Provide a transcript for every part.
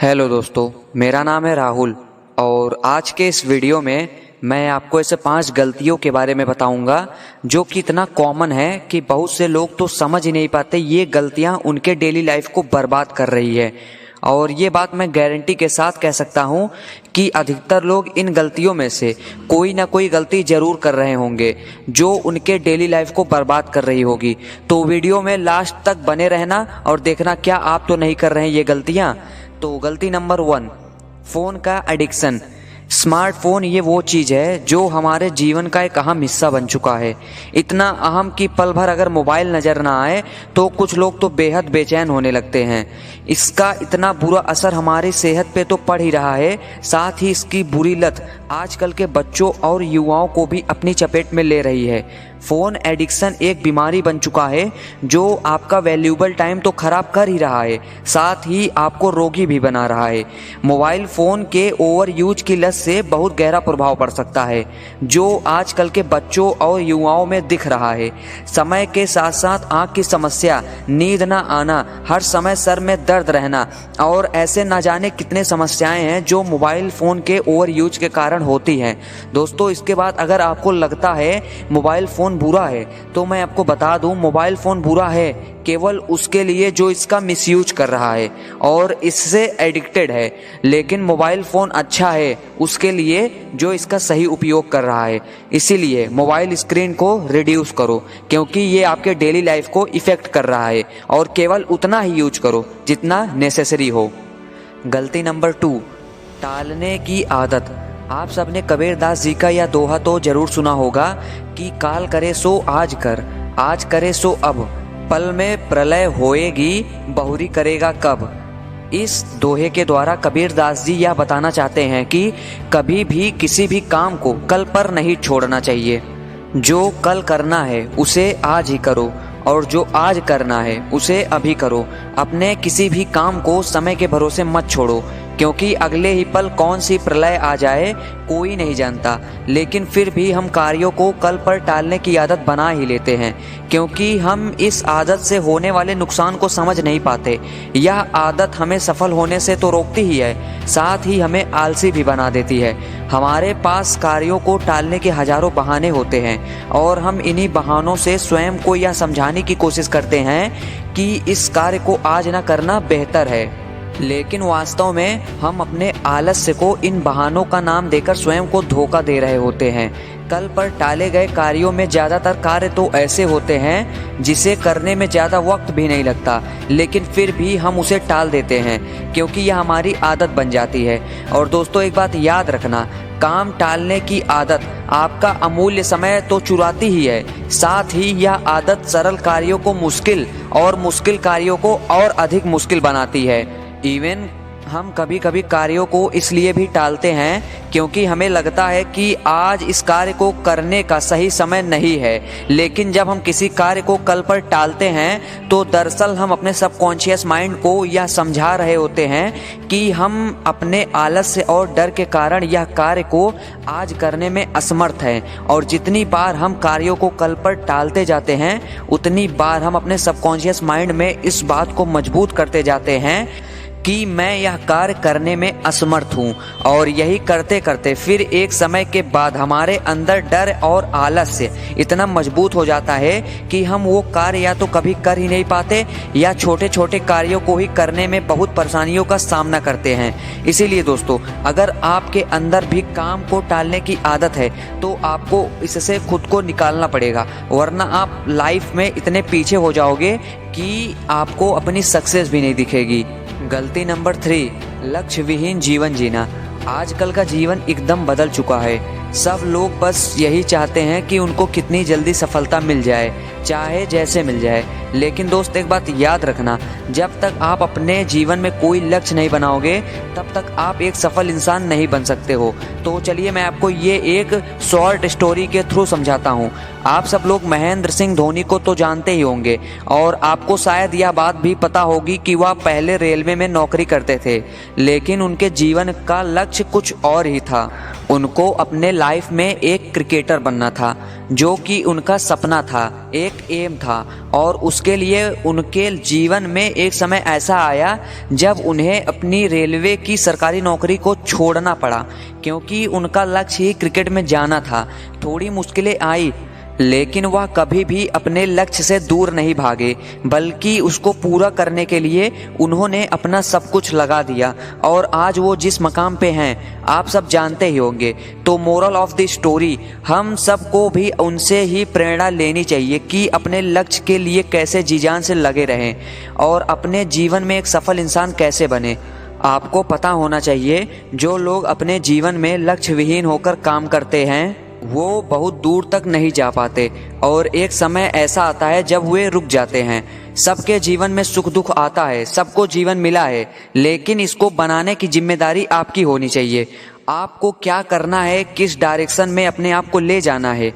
Hello दोस्तों, मेरा नाम है राहुल और आज के इस वीडियो में मैं आपको ऐसे 5 गलतियों के बारे में बताऊंगा जो कि इतना कॉमन है कि बहुत से लोग तो समझ ही नहीं पाते। ये गलतियां उनके डेली लाइफ को बर्बाद कर रही है और ये बात मैं गारंटी के साथ कह सकता हूं कि अधिकतर लोग इन गलतियों में से कोई ना कोई गलती जरूर कर रहे होंगे जो उनके डेली लाइफ को बर्बाद कर रही होगी। तो वीडियो में लास्ट तक बने रहना और देखना क्या आप तो नहीं कर रहे हैं ये गलतियां। तो गलती नंबर 1, फ़ोन का एडिक्शन। स्मार्टफोन ये वो चीज़ है जो हमारे जीवन का एक अहम हिस्सा बन चुका है। इतना अहम कि पल भर अगर मोबाइल नज़र ना आए तो कुछ लोग तो बेहद बेचैन होने लगते हैं। इसका इतना बुरा असर हमारी सेहत पे तो पड़ ही रहा है, साथ ही इसकी बुरी लत आजकल के बच्चों और युवाओं को भी अपनी चपेट में ले रही है। फ़ोन एडिक्शन एक बीमारी बन चुका है जो आपका वैल्यूबल टाइम तो ख़राब कर ही रहा है, साथ ही आपको रोगी भी बना रहा है। मोबाइल फ़ोन के ओवर यूज की लत से बहुत गहरा प्रभाव पड़ सकता है जो आजकल के बच्चों और युवाओं में दिख रहा है। समय के साथ साथ आँख की समस्या, नींद ना आना, हर समय सर में दर्द रहना और ऐसे ना जाने कितने समस्याएं हैं जो मोबाइल फ़ोन के ओवर यूज के कारण होती हैं। दोस्तों, इसके बाद अगर आपको लगता है मोबाइल फ़ोन बुरा है तो मैं आपको बता दूं, मोबाइल फ़ोन बुरा है केवल उसके लिए जो इसका मिसयूज कर रहा है और इससे एडिक्टेड है, लेकिन मोबाइल फ़ोन अच्छा है उसके लिए जो इसका सही उपयोग कर रहा है। इसीलिए मोबाइल स्क्रीन को रिड्यूस करो क्योंकि ये आपके डेली लाइफ को इफ़ेक्ट कर रहा है और केवल उतना ही यूज करो जितना नेसेसरी हो। गलती नंबर 2, टालने की आदत। आप सबने कबीरदास जी का यह दोहा तो जरूर सुना होगा कि काल करे सो आज कर, आज करे सो अब, पल में प्रलय होएगी, बहुरी करेगा कब। इस दोहे के द्वारा कबीरदास जी यह बताना चाहते हैं कि कभी भी किसी भी काम को कल पर नहीं छोड़ना चाहिए। जो कल करना है उसे आज ही करो और जो आज करना है उसे अभी करो। अपने किसी भी काम को समय के भरोसे मत छोड़ो क्योंकि अगले ही पल कौन सी प्रलय आ जाए कोई नहीं जानता। लेकिन फिर भी हम कार्यों को कल पर टालने की आदत बना ही लेते हैं क्योंकि हम इस आदत से होने वाले नुकसान को समझ नहीं पाते। यह आदत हमें सफल होने से तो रोकती ही है, साथ ही हमें आलसी भी बना देती है। हमारे पास कार्यों को टालने के हजारों बहाने होते हैं और हम इन्हीं बहानों से स्वयं को यह समझाने की कोशिश करते हैं कि इस कार्य को आज ना करना बेहतर है, लेकिन वास्तव में हम अपने आलस्य को इन बहानों का नाम देकर स्वयं को धोखा दे रहे होते हैं। कल पर टाले गए कार्यों में ज़्यादातर कार्य तो ऐसे होते हैं जिसे करने में ज़्यादा वक्त भी नहीं लगता, लेकिन फिर भी हम उसे टाल देते हैं क्योंकि यह हमारी आदत बन जाती है। और दोस्तों, एक बात याद रखना, काम टालने की आदत आपका अमूल्य समय तो चुराती ही है, साथ ही यह आदत सरल कार्यों को मुश्किल और मुश्किल कार्यों को और अधिक मुश्किल बनाती है। इवन हम कभी कभी कार्यों को इसलिए भी टालते हैं क्योंकि हमें लगता है कि आज इस कार्य को करने का सही समय नहीं है, लेकिन जब हम किसी कार्य को कल पर टालते हैं तो दरअसल हम अपने सबकॉन्शियस माइंड को यह समझा रहे होते हैं कि हम अपने आलस्य और डर के कारण यह कार्य को आज करने में असमर्थ हैं। और जितनी बार हम कार्यों को कल पर टालते जाते हैं उतनी बार हम अपने सबकॉन्शियस माइंड में इस बात को मजबूत करते जाते हैं कि मैं यह कार्य करने में असमर्थ हूँ। और यही करते करते फिर एक समय के बाद हमारे अंदर डर और आलस्य इतना मजबूत हो जाता है कि हम वो कार्य या तो कभी कर ही नहीं पाते या छोटे छोटे कार्यों को ही करने में बहुत परेशानियों का सामना करते हैं। इसीलिए दोस्तों, अगर आपके अंदर भी काम को टालने की आदत है तो आपको इससे खुद को निकालना पड़ेगा, वरना आप लाइफ में इतने पीछे हो जाओगे कि आपको अपनी सक्सेस भी नहीं दिखेगी। गलती नंबर 3, लक्ष्य विहीन जीवन जीना। आजकल का जीवन एकदम बदल चुका है। सब लोग बस यही चाहते हैं कि उनको कितनी जल्दी सफलता मिल जाए, चाहे जैसे मिल जाए। लेकिन दोस्त, एक बात याद रखना, जब तक आप अपने जीवन में कोई लक्ष्य नहीं बनाओगे तब तक आप एक सफल इंसान नहीं बन सकते हो। तो चलिए मैं आपको ये एक शॉर्ट स्टोरी के थ्रू समझाता हूँ। आप सब लोग महेंद्र सिंह धोनी को तो जानते ही होंगे और आपको शायद यह बात भी पता होगी कि वह पहले रेलवे में नौकरी करते थे, लेकिन उनके जीवन का लक्ष्य कुछ और ही था। उनको अपने लाइफ में एक क्रिकेटर बनना था जो कि उनका सपना था। एक एक एम था और उसके लिए उनके जीवन में एक समय ऐसा आया जब उन्हें अपनी रेलवे की सरकारी नौकरी को छोड़ना पड़ा, क्योंकि उनका लक्ष्य ही क्रिकेट में जाना था। थोड़ी मुश्किलें आई, लेकिन वह कभी भी अपने लक्ष्य से दूर नहीं भागे, बल्कि उसको पूरा करने के लिए उन्होंने अपना सब कुछ लगा दिया और आज वो जिस मकाम पे हैं आप सब जानते ही होंगे। तो मोरल ऑफ द स्टोरी, हम सबको भी उनसे ही प्रेरणा लेनी चाहिए कि अपने लक्ष्य के लिए कैसे जी जान से लगे रहें और अपने जीवन में एक सफल इंसान कैसे बने। आपको पता होना चाहिए, जो लोग अपने जीवन में लक्ष्य विहीन होकर काम करते हैं वो बहुत दूर तक नहीं जा पाते और एक समय ऐसा आता है जब वे रुक जाते हैं। सबके जीवन में सुख दुख आता है, सबको जीवन मिला है, लेकिन इसको बनाने की जिम्मेदारी आपकी होनी चाहिए। आपको क्या करना है, किस डायरेक्शन में अपने आप को ले जाना है,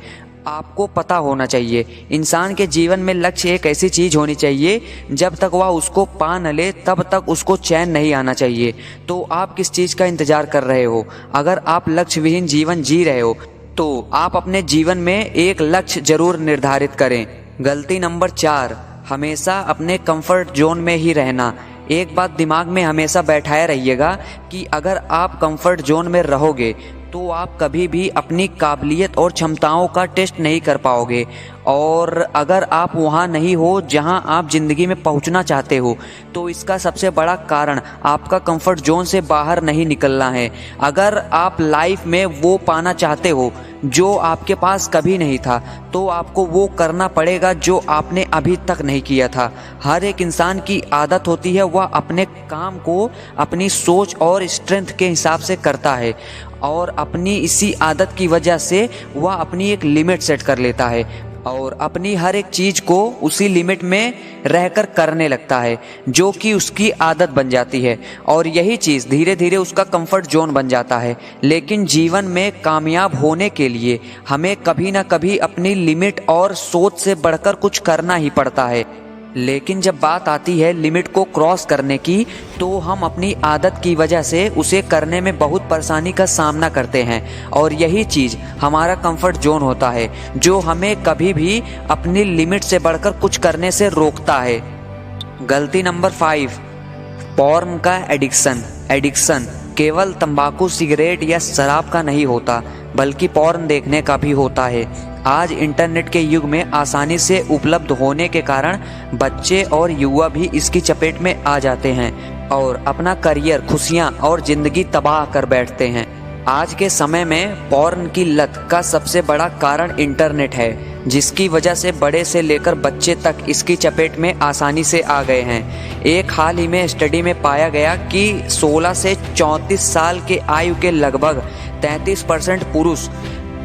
आपको पता होना चाहिए। इंसान के जीवन में लक्ष्य एक ऐसी चीज होनी चाहिए, जब तक वह उसको पा न ले तब तक उसको चैन नहीं आना चाहिए। तो आप किस चीज का इंतजार कर रहे हो? अगर आप लक्ष्य विहीन जीवन जी रहे हो तो आप अपने जीवन में एक लक्ष्य जरूर निर्धारित करें। गलती नंबर 4, हमेशा अपने कंफर्ट जोन में ही रहना। एक बात दिमाग में हमेशा बैठाए रहिएगा कि अगर आप कंफर्ट जोन में रहोगे तो आप कभी भी अपनी काबिलियत और क्षमताओं का टेस्ट नहीं कर पाओगे। और अगर आप वहाँ नहीं हो जहाँ आप ज़िंदगी में पहुँचना चाहते हो, तो इसका सबसे बड़ा कारण आपका कंफर्ट जोन से बाहर नहीं निकलना है। अगर आप लाइफ में वो पाना चाहते हो जो आपके पास कभी नहीं था, तो आपको वो करना पड़ेगा जो आपने अभी तक नहीं किया था। हर एक इंसान की आदत होती है, वह अपने काम को अपनी सोच और स्ट्रेंथ के हिसाब से करता है और अपनी इसी आदत की वजह से वह अपनी एक लिमिट सेट कर लेता है और अपनी हर एक चीज को उसी लिमिट में रहकर करने लगता है, जो कि उसकी आदत बन जाती है और यही चीज़ धीरे धीरे उसका कंफर्ट जोन बन जाता है। लेकिन जीवन में कामयाब होने के लिए हमें कभी ना कभी अपनी लिमिट और सोच से बढ़कर कुछ करना ही पड़ता है। लेकिन जब बात आती है लिमिट को क्रॉस करने की, तो हम अपनी आदत की वजह से उसे करने में बहुत परेशानी का सामना करते हैं और यही चीज़ हमारा कंफर्ट जोन होता है, जो हमें कभी भी अपनी लिमिट से बढ़कर कुछ करने से रोकता है। गलती नंबर 5, पॉर्न का एडिक्शन केवल तंबाकू, सिगरेट या शराब का नहीं होता, बल्कि पॉर्न देखने का भी होता है। आज इंटरनेट के युग में आसानी से उपलब्ध होने के कारण बच्चे और युवा भी इसकी चपेट में आ जाते हैं और अपना करियर, खुशियां और जिंदगी तबाह कर बैठते हैं। आज के समय में पॉर्न की लत का सबसे बड़ा कारण इंटरनेट है, जिसकी वजह से बड़े से लेकर बच्चे तक इसकी चपेट में आसानी से आ गए हैं। एक हाल ही में स्टडी में पाया गया कि 16 से 34 साल के आयु के लगभग 33% पुरुष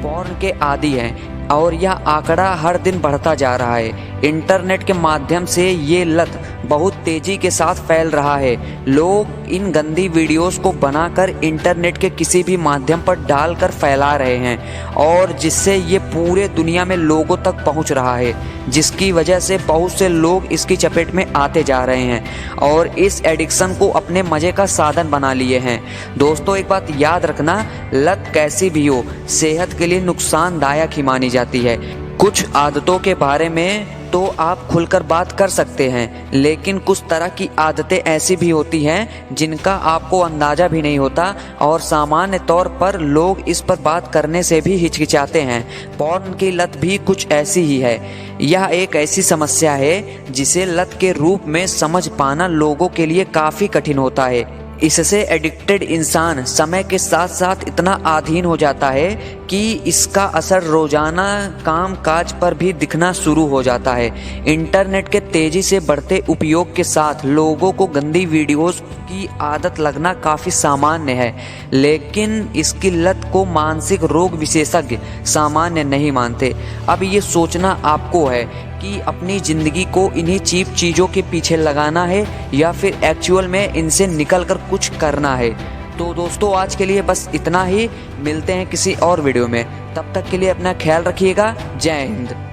पॉर्न के आदी हैं और यह आंकड़ा हर दिन बढ़ता जा रहा है। इंटरनेट के माध्यम से ये लत बहुत तेजी के साथ फैल रहा है। लोग इन गंदी वीडियोस को बनाकर इंटरनेट के किसी भी माध्यम पर डालकर फैला रहे हैं और जिससे ये पूरे दुनिया में लोगों तक पहुंच रहा है, जिसकी वजह से बहुत से लोग इसकी चपेट में आते जा रहे हैं और इस एडिक्शन को अपने मजे का साधन बना लिए हैं। दोस्तों, एक बात याद रखना, लत कैसी भी हो, सेहत के लिए नुकसानदायक ही मानी जाती है। कुछ आदतों के बारे में तो आप खुलकर बात कर सकते हैं, लेकिन कुछ तरह की आदतें ऐसी भी होती हैं जिनका आपको अंदाजा भी नहीं होता और सामान्य तौर पर लोग इस पर बात करने से भी हिचकिचाते हैं। पॉर्न की लत भी कुछ ऐसी ही है। यह एक ऐसी समस्या है जिसे लत के रूप में समझ पाना लोगों के लिए काफ़ी कठिन होता है। इससे एडिक्टेड इंसान समय के साथ साथ इतना अधीन हो जाता है कि इसका असर रोजाना काम काज पर भी दिखना शुरू हो जाता है। इंटरनेट के तेजी से बढ़ते उपयोग के साथ लोगों को गंदी वीडियोस की आदत लगना काफ़ी सामान्य है, लेकिन इसकी लत को मानसिक रोग विशेषज्ञ सामान्य नहीं मानते। अब ये सोचना आपको है कि अपनी ज़िंदगी को इन्हीं चीप चीज़ों के पीछे लगाना है या फिर एक्चुअल में इनसे निकल कर कुछ करना है। तो दोस्तों, आज के लिए बस इतना ही। मिलते हैं किसी और वीडियो में, तब तक के लिए अपना ख्याल रखिएगा। जय हिंद।